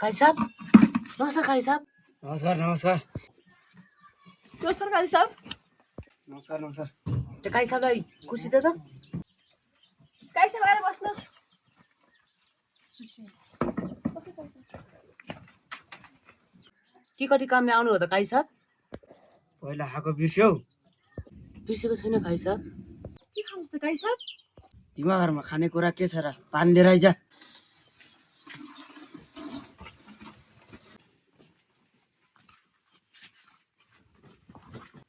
काजी साहब नमस्कार काजी साहब। नमस्कार नमस्कार नमस्कार काजी साहब। नमस्कार नमस्कार त्यो काजी साहबलाई कुर्सी दे त। काजी साहब आएर बस्नुहोस्। के कति कामले आउनु हो त काजी साहब? पहिला खाएको बिर्स्यौ? बिर्सेको छैन काजी साहब। के खानुहोस् त काजी साहब? तिम्रो घरमा खानेकुरा के छ र? पानी लिएर आइज।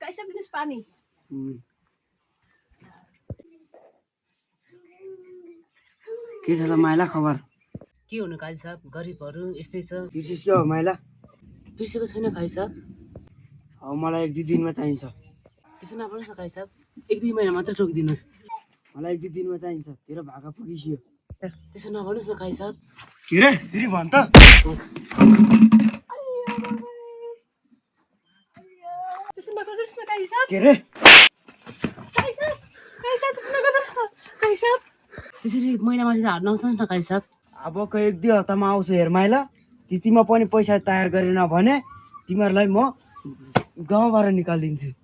काजी साहब लिनुहोस् पानी। के छ त माइला खबर? के हुनु काजी साहब, गरिबहरू यस्तै छ। बिर्सिस के हो माइला? बिर्सेको छैन काजी साहब। अब मलाई 1-2 दिनमा चाहिन्छ। त्यसो नभन्नुहोस् न काजी साहब, 1-2 महिना मात्रै रोकिदिनुहोस्। मलाई 1-2 दिनमा चाहिन्छ। तेरो भाका पुगिसियो। त्यसो नभन्नुहोस् न काजी साहब। के रे? फेरि भन् त। त्यसो नगर्नुहोस् न काजी साहब। के रे? काजी साहब त्यसो नगर्नुहोस् न काजी साहब। त्यसरी महिनामाथि हात नउठाउनुहोस् न काजी साहब। अबको 1-2 हप्तामा आउँछु हेर माइला। त्यतिमा पनि पैसा तयार गरेन भने तिमीहरूलाई म गाउँबाट निकालिदिन्छु।